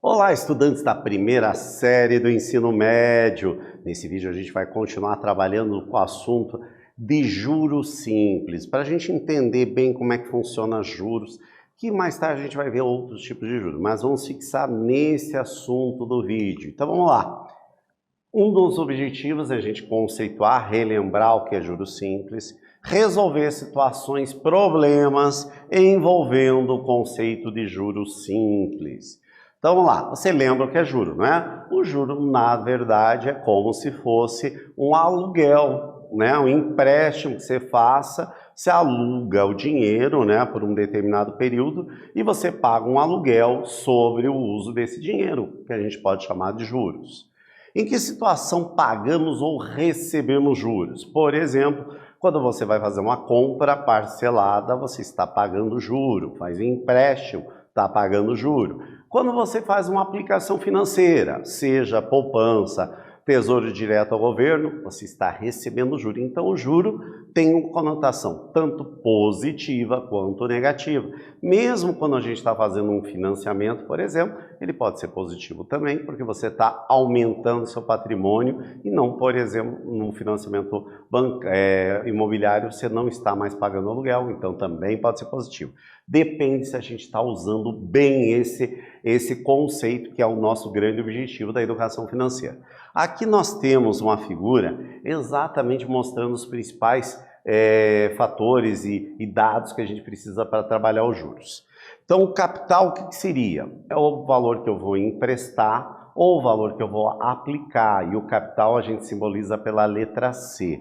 Olá, estudantes da primeira série do ensino médio. Nesse vídeo a gente vai continuar trabalhando com o assunto de juros simples, para a gente entender bem como é que funciona juros, que mais tarde a gente vai ver outros tipos de juros, mas vamos fixar nesse assunto do vídeo. Então vamos lá. Um dos objetivos é a gente conceituar, relembrar o que é juros simples, resolver situações, problemas envolvendo o conceito de juros simples. Então vamos lá, você lembra o que é juro, não é? O juro, na verdade, é como se fosse um aluguel, né? Um empréstimo que você faça, você aluga o dinheiro, né, por um determinado período e você paga um aluguel sobre o uso desse dinheiro, que a gente pode chamar de juros. Em que situação pagamos ou recebemos juros? Por exemplo, quando você vai fazer uma compra parcelada, você está pagando juro, faz um empréstimo, está pagando juro. Quando você faz uma aplicação financeira, seja poupança, tesouro direto ao governo, você está recebendo juro. Então o juro tem uma conotação tanto positiva quanto negativa. Mesmo quando a gente está fazendo um financiamento, por exemplo, ele pode ser positivo também, porque você está aumentando seu patrimônio e não, por exemplo, num financiamento imobiliário, você não está mais pagando aluguel, então também pode ser positivo. Depende se a gente está usando bem esse conceito, que é o nosso grande objetivo da educação financeira. Aqui nós temos uma figura exatamente mostrando os principais fatores e dados que a gente precisa para trabalhar os juros. Então, o capital, o que seria? É o valor que eu vou emprestar ou o valor que eu vou aplicar, e o capital a gente simboliza pela letra C.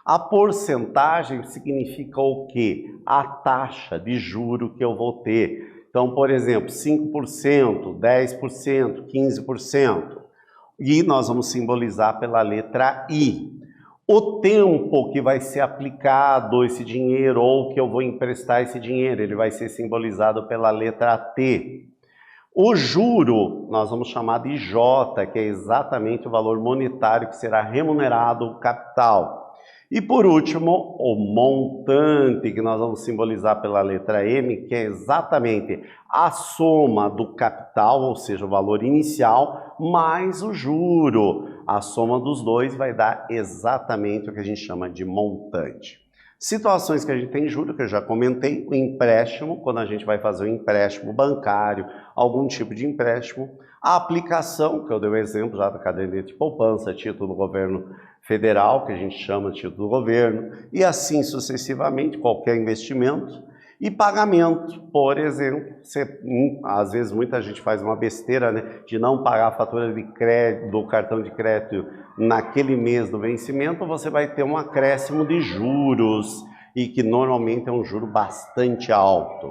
A porcentagem significa o quê? A taxa de juro que eu vou ter. Então, por exemplo, 5%, 10%, 15%. E nós vamos simbolizar pela letra I. O tempo que vai ser aplicado esse dinheiro ou que eu vou emprestar esse dinheiro, ele vai ser simbolizado pela letra T. O juro nós vamos chamar de J, que é exatamente o valor monetário que será remunerado o capital. E por último, o montante, que nós vamos simbolizar pela letra M, que é exatamente a soma do capital, ou seja, o valor inicial, mais o juro. A soma dos dois vai dar exatamente o que a gente chama de montante. Situações que a gente tem juro, que eu já comentei, o empréstimo, quando a gente vai fazer um empréstimo bancário, algum tipo de empréstimo, a aplicação, que eu dei o exemplo já da caderneta de poupança, título do governo federal, que a gente chama de título do governo, e assim sucessivamente, qualquer investimento, e pagamento, por exemplo, às vezes muita gente faz uma besteira, né, de não pagar a fatura de crédito, do cartão de crédito naquele mês do vencimento, você vai ter um acréscimo de juros, e que normalmente é um juro bastante alto.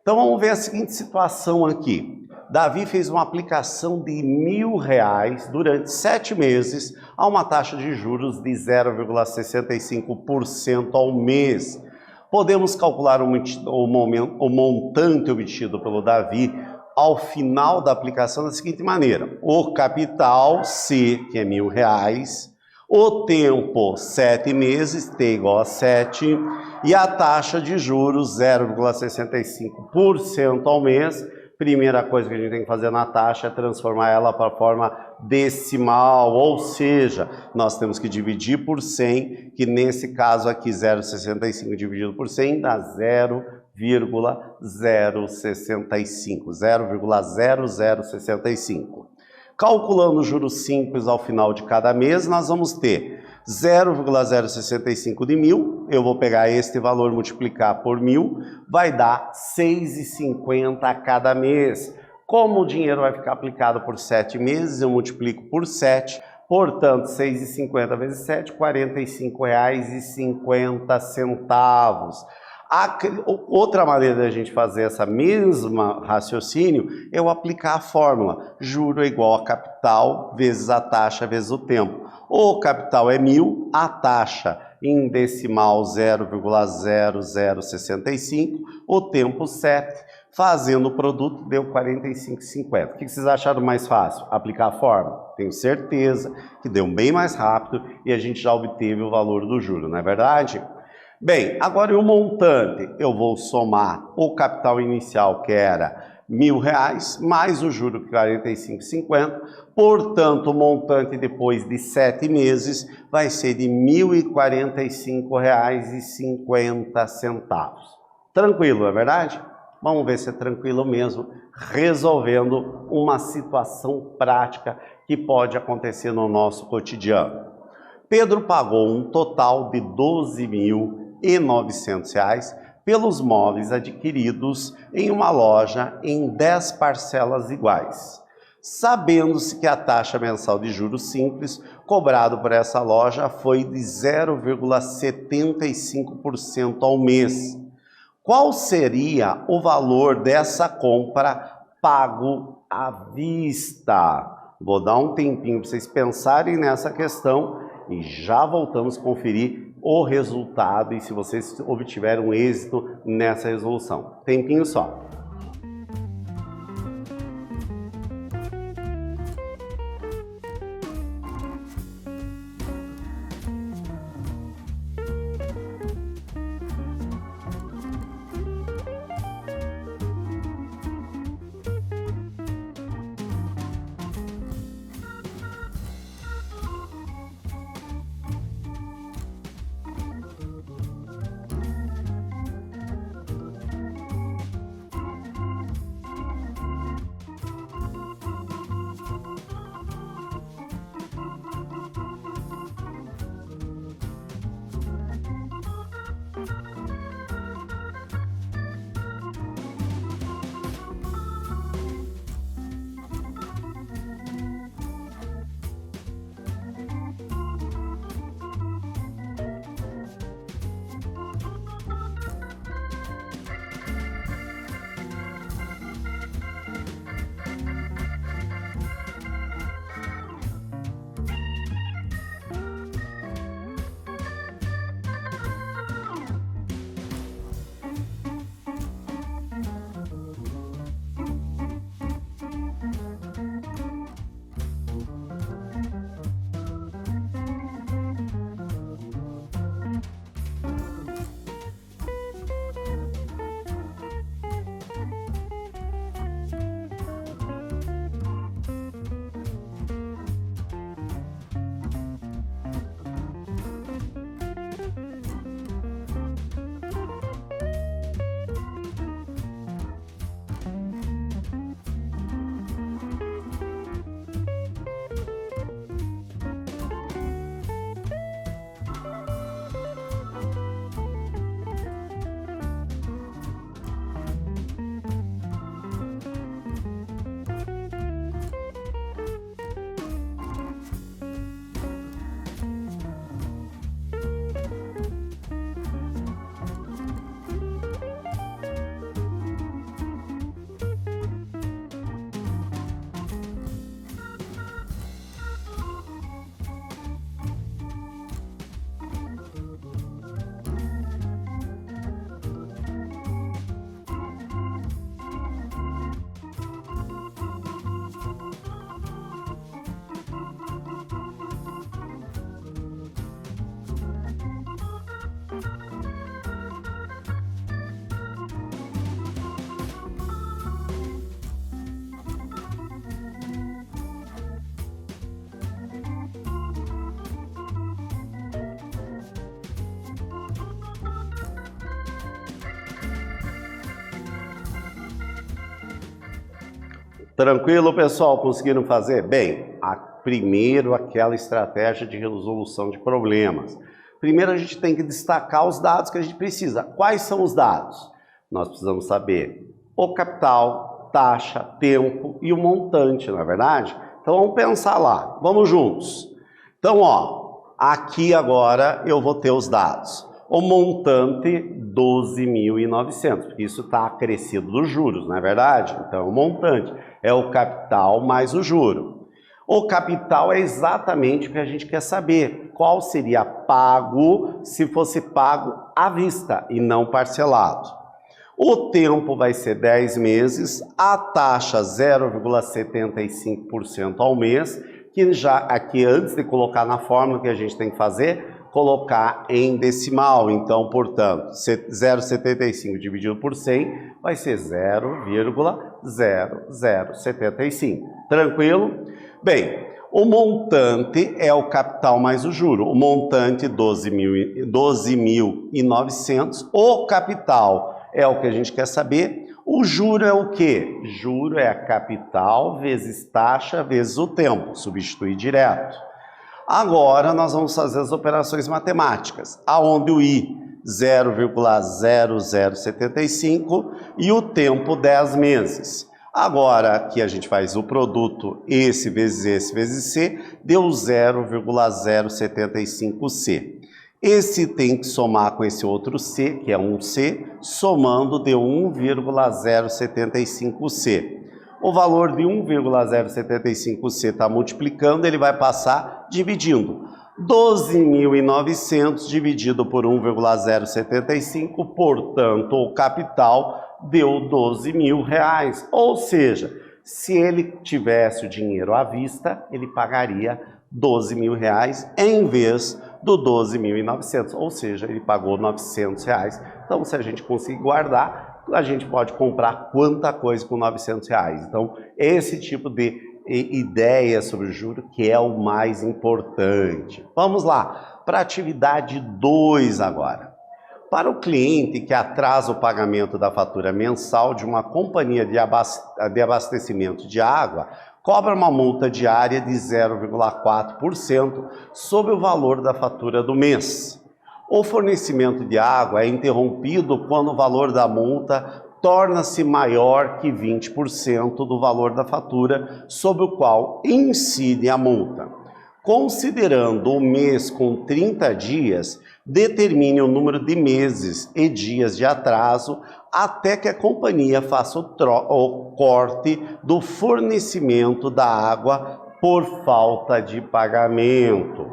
Então vamos ver a seguinte situação aqui. Davi fez uma aplicação de R$1.000 durante 7 meses a uma taxa de juros de 0,65% ao mês. Podemos calcular o montante obtido pelo Davi ao final da aplicação da seguinte maneira. O capital, C, que é R$1.000, o tempo, 7 meses, T igual a 7, e a taxa de juros, 0,65% ao mês. Primeira coisa que a gente tem que fazer na taxa é transformar ela para a forma decimal, ou seja, nós temos que dividir por 100, que nesse caso aqui 0,65 dividido por 100 dá 0,065, 0,0065. Calculando os juros simples ao final de cada mês, nós vamos ter 0,065 de 1.000, eu vou pegar este valor, multiplicar por 1.000, vai dar 6,50 a cada mês. Como o dinheiro vai ficar aplicado por 7 meses, eu multiplico por 7, portanto, 6,50 vezes 7, R$ 45,50. Outra maneira da gente fazer essa mesma raciocínio é eu aplicar a fórmula. Juro é igual a capital vezes a taxa vezes o tempo. O capital é 1.000, a taxa em decimal 0,0065, o tempo 7, fazendo o produto deu 45,50. O que vocês acharam mais fácil? Aplicar a fórmula? Tenho certeza que deu bem mais rápido e a gente já obteve o valor do juro, não é verdade? Bem, agora o montante, eu vou somar o capital inicial, que era R$ 1.000, mais o juro R$ 45,50, portanto, o montante depois de 7 meses vai ser de R$ 1.045,50. Tranquilo, não é verdade? Vamos ver se é tranquilo mesmo, resolvendo uma situação prática que pode acontecer no nosso cotidiano. Pedro pagou um total de R$ 12.900 pelos móveis adquiridos em uma loja em 10 parcelas iguais, sabendo-se que a taxa mensal de juros simples cobrado por essa loja foi de 0,75% ao mês. Qual seria o valor dessa compra pago à vista? Vou dar um tempinho para vocês pensarem nessa questão e já voltamos a conferir o resultado e se vocês obtiveram êxito nessa resolução. Tempinho só. Tranquilo, pessoal? Conseguiram fazer? Bem, primeiro aquela estratégia de resolução de problemas. Primeiro a gente tem que destacar os dados que a gente precisa. Quais são os dados? Nós precisamos saber o capital, taxa, tempo e o montante, não é verdade? Então vamos pensar lá, vamos juntos. Então, ó, aqui agora eu vou ter os dados. O montante, 12.900, porque isso está acrescido dos juros, não é verdade? Então, o montante é o capital mais o juro. O capital é exatamente o que a gente quer saber. Qual seria pago se fosse pago à vista e não parcelado? O tempo vai ser 10 meses, a taxa 0,75% ao mês, que já aqui antes de colocar na fórmula que a gente tem que fazer, colocar em decimal. Então, portanto, 0,75 dividido por 100 vai ser 0,0075. Tranquilo? Bem, o montante é o capital mais o juro. O montante 12.900. O capital é o que a gente quer saber. O juro é o quê? Juro é a capital vezes taxa vezes o tempo. Substituir direto. Agora nós vamos fazer as operações matemáticas, aonde o I 0,0075 e o tempo 10 meses. Agora aqui a gente faz o produto esse vezes C, deu 0,075C. Esse tem que somar com esse outro C, que é um C, somando deu 1,075C. O valor de 1,075C está multiplicando, ele vai passar dividindo. 12.900 dividido por 1,075, portanto, o capital deu R$12.000. Ou seja, se ele tivesse o dinheiro à vista, ele pagaria R$12.000 em vez do 12.900, ou seja, ele pagou R$900. Então, se a gente conseguir guardar, a gente pode comprar quanta coisa com R$900. Então, esse tipo de ideia sobre o juro que é o mais importante. Vamos lá, para a atividade 2 agora. Para o cliente que atrasa o pagamento da fatura mensal de uma companhia de abastecimento de água, cobra uma multa diária de 0,4% sobre o valor da fatura do mês. O fornecimento de água é interrompido quando o valor da multa torna-se maior que 20% do valor da fatura sobre o qual incide a multa. Considerando o mês com 30 dias, determine o número de meses e dias de atraso até que a companhia faça o corte do fornecimento da água por falta de pagamento.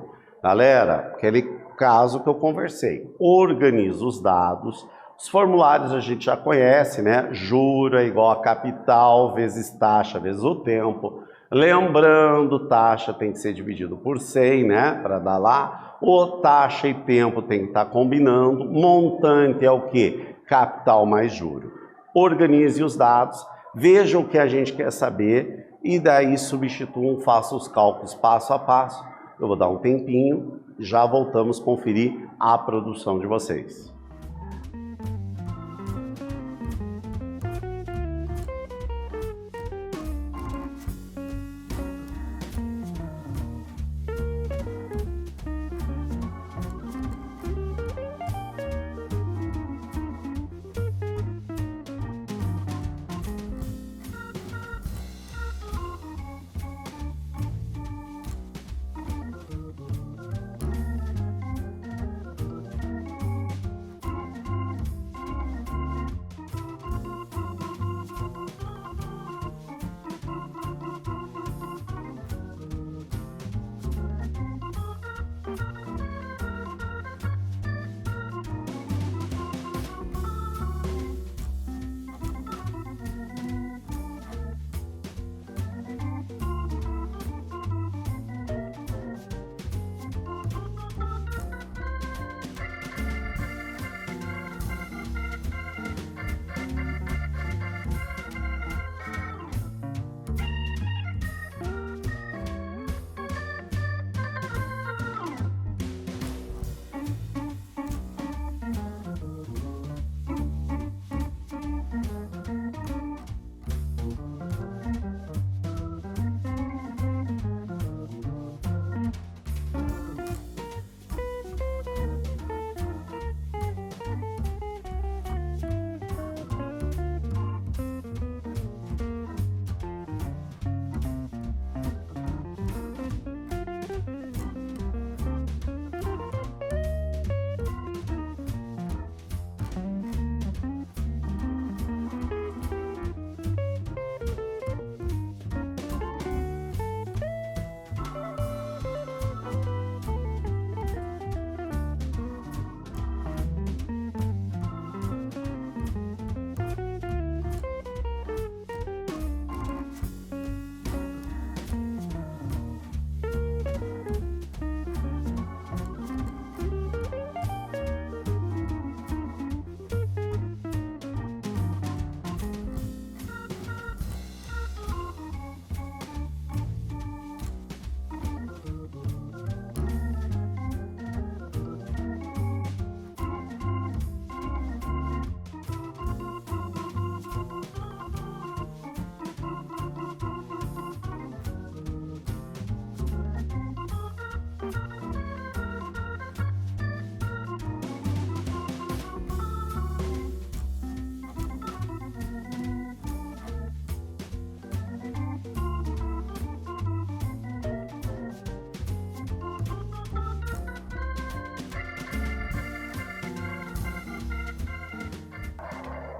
Galera, aquele caso que eu conversei, organiza os dados. Os formulários a gente já conhece, né? Juro é igual a capital vezes taxa vezes o tempo. Lembrando, taxa tem que ser dividido por 100, né? Para dar lá. O taxa e tempo tem que estar combinando. Montante é o quê? Capital mais juro. Organize os dados, veja o que a gente quer saber e daí substituam, faça os cálculos passo a passo. Eu vou dar um tempinho, já voltamos a conferir a produção de vocês.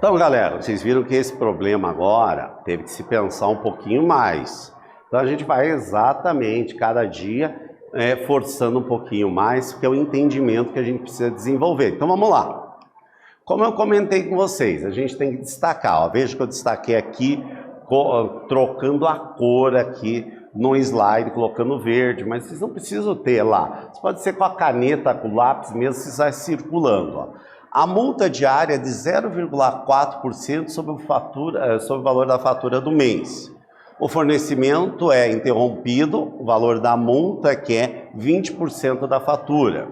Então, galera, vocês viram que esse problema agora teve que se pensar um pouquinho mais. Então, a gente vai exatamente, cada dia, forçando um pouquinho mais, que é o entendimento que a gente precisa desenvolver. Então, vamos lá. Como eu comentei com vocês, a gente tem que destacar. Ó, veja que eu destaquei aqui, trocando a cor aqui no slide, colocando verde, mas vocês não precisam ter lá. Você pode ser com a caneta, com o lápis mesmo, você vai circulando. Ó. A multa diária é de 0,4% sobre o valor da fatura do mês. O fornecimento é interrompido, o valor da multa que é 20% da fatura.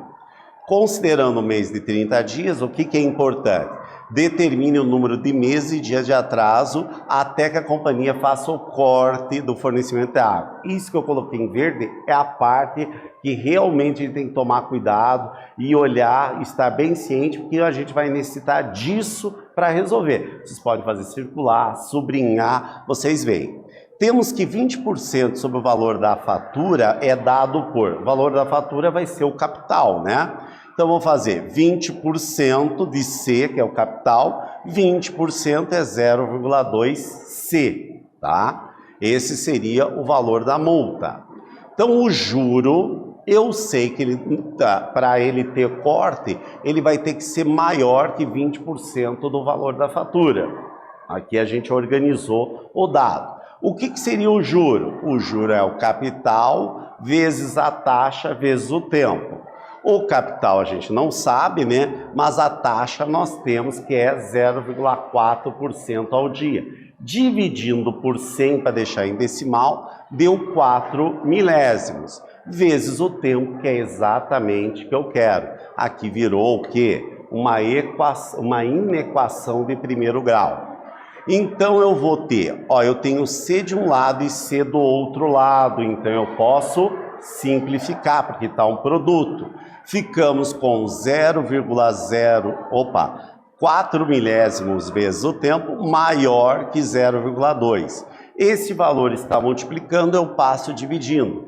Considerando o mês de 30 dias, o que é importante? Determine o número de meses e dias de atraso até que a companhia faça o corte do fornecimento de água. Isso que eu coloquei em verde é a parte que realmente a gente tem que tomar cuidado e olhar, estar bem ciente, porque a gente vai necessitar disso para resolver. Vocês podem fazer circular, sublinhar, vocês veem. Temos que 20% sobre o valor da fatura é dado por... O valor da fatura vai ser o capital, né? Então, vou fazer 20% de C, que é o capital, 20% é 0,2C, tá? Esse seria o valor da multa. Então, o juro, eu sei que para ele ter corte, ele vai ter que ser maior que 20% do valor da fatura. Aqui a gente organizou o dado. O que seria o juro? O juro é o capital vezes a taxa vezes o tempo. O capital a gente não sabe, né? Mas a taxa nós temos que é 0,4% ao dia. Dividindo por 100 para deixar em decimal, deu 4 milésimos. Vezes o tempo, que é exatamente o que eu quero. Aqui virou o quê? Uma inequação de primeiro grau. Então eu vou ter, ó, eu tenho C de um lado e C do outro lado, então eu posso simplificar, porque está um produto. Ficamos com 4 milésimos vezes o tempo maior que 0,2. Esse valor está multiplicando, eu passo dividindo.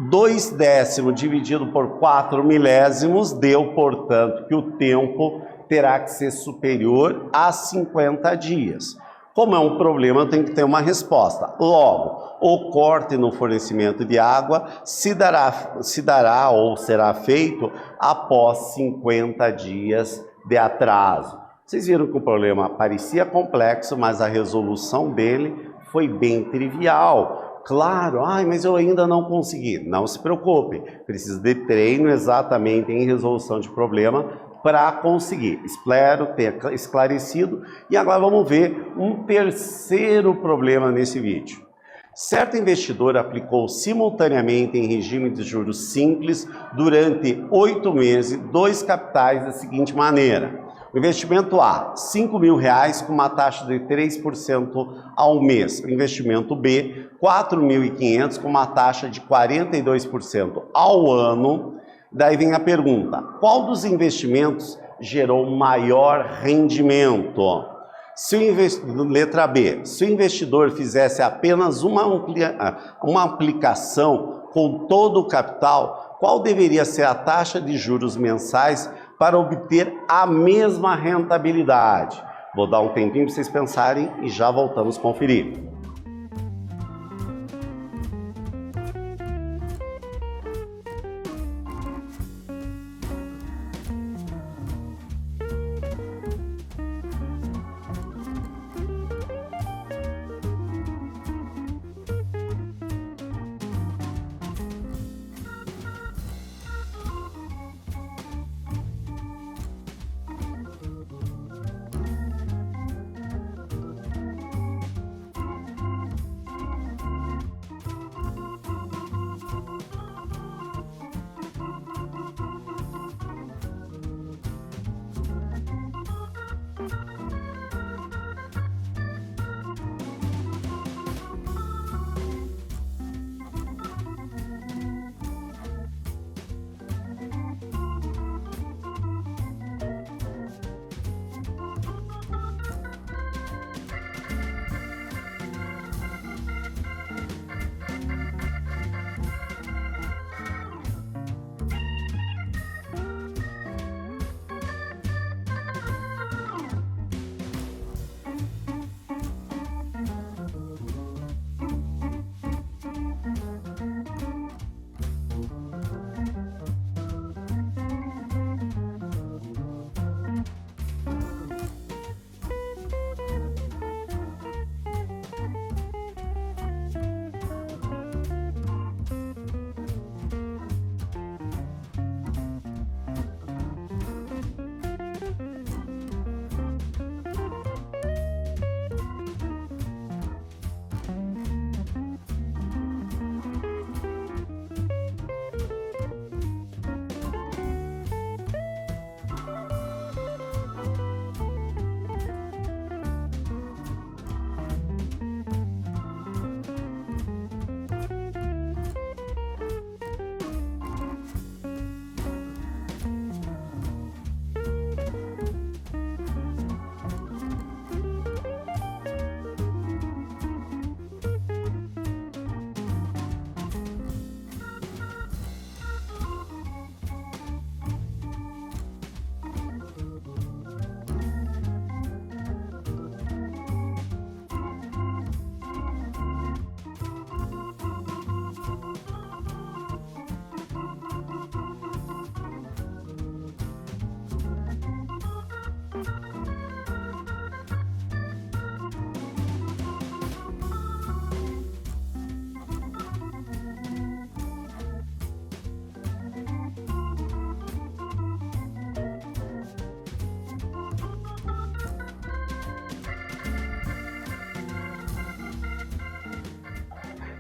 2 décimos dividido por 4 milésimos deu, portanto, que o tempo terá que ser superior a 50 dias. Como é um problema, eu tenho que ter uma resposta. Logo, o corte no fornecimento de água se dará ou será feito após 50 dias de atraso. Vocês viram que o problema parecia complexo, mas a resolução dele foi bem trivial. Claro, mas eu ainda não consegui. Não se preocupe, precisa de treino exatamente em resolução de problema para conseguir. Espero ter esclarecido. E agora vamos ver um terceiro problema nesse vídeo. Certo investidor aplicou simultaneamente em regime de juros simples durante 8 meses 2 capitais da seguinte maneira. O investimento A, R$5.000 com uma taxa de 3% ao mês. O investimento B, R$4.500 com uma taxa de 42% ao ano. Daí vem a pergunta, qual dos investimentos gerou maior rendimento? Letra B, se o investidor fizesse apenas uma aplicação com todo o capital, qual deveria ser a taxa de juros mensais para obter a mesma rentabilidade? Vou dar um tempinho para vocês pensarem e já voltamos a conferir.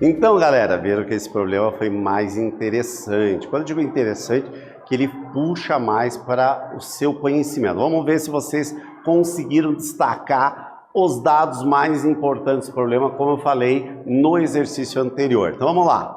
Então, galera, viram que esse problema foi mais interessante. Quando eu digo interessante, que ele puxa mais para o seu conhecimento. Vamos ver se vocês conseguiram destacar os dados mais importantes do problema, como eu falei no exercício anterior. Então, vamos lá.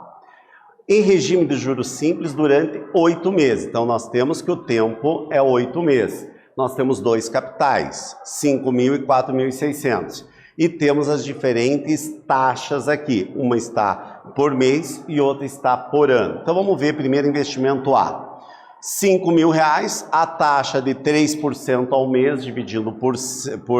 Em regime de juros simples, durante 8 meses. Então, nós temos que o tempo é 8 meses. Nós temos dois capitais, 5.000 e 4.600. E temos as diferentes taxas aqui. Uma está por mês e outra está por ano. Então, vamos ver primeiro investimento A. R$5.000, a taxa de 3% ao mês, dividido por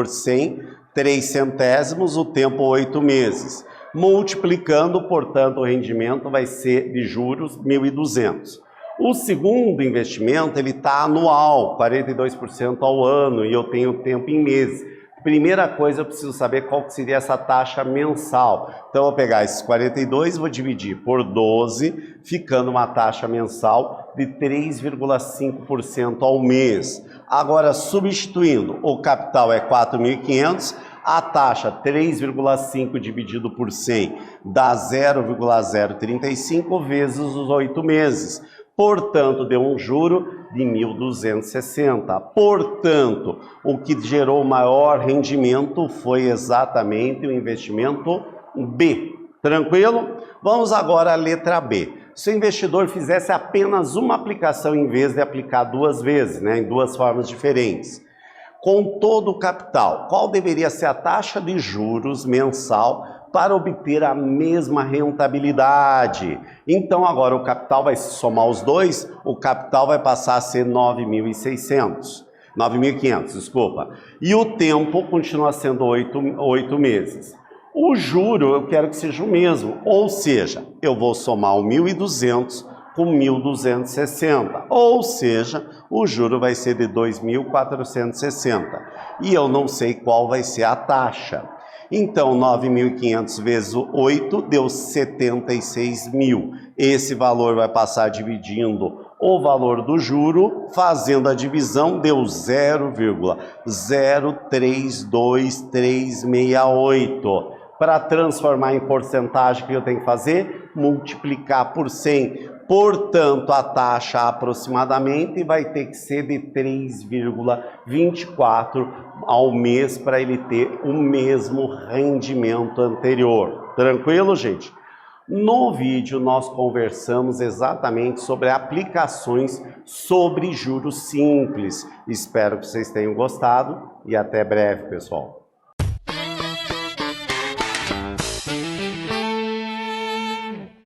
100, 3 centésimos, o tempo 8 meses. Multiplicando, portanto, o rendimento vai ser de juros 1.200. O segundo investimento, ele está anual, 42% ao ano, e eu tenho tempo em meses. Primeira coisa, eu preciso saber qual que seria essa taxa mensal. Então, eu vou pegar esses 42 e vou dividir por 12, ficando uma taxa mensal de 3,5% ao mês. Agora, substituindo, o capital é 4.500, a taxa 3,5 dividido por 100 dá 0,035 vezes os 8 meses. Portanto, deu um juro de 1.260. Portanto, o que gerou maior rendimento foi exatamente o investimento B. Tranquilo? Vamos agora à letra B. Se o investidor fizesse apenas uma aplicação em vez de aplicar duas vezes, em duas formas diferentes, com todo o capital, qual deveria ser a taxa de juros mensal para obter a mesma rentabilidade? Então agora o capital vai se somar os dois, o capital vai passar a ser 9.500, desculpa. E o tempo continua sendo 8 meses. O juro eu quero que seja o mesmo, ou seja, eu vou somar o 1.200 com 1.260, ou seja, o juro vai ser de 2.460. E eu não sei qual vai ser a taxa. Então, 9.500 vezes 8 deu 76.000. Esse valor vai passar dividindo o valor do juro, fazendo a divisão, deu 0,032368. Para transformar em porcentagem, o que eu tenho que fazer? Multiplicar por 100. Portanto, a taxa aproximadamente vai ter que ser de 3,24 ao mês para ele ter o mesmo rendimento anterior. Tranquilo, gente? No vídeo nós conversamos exatamente sobre aplicações sobre juros simples. Espero que vocês tenham gostado e até breve, pessoal.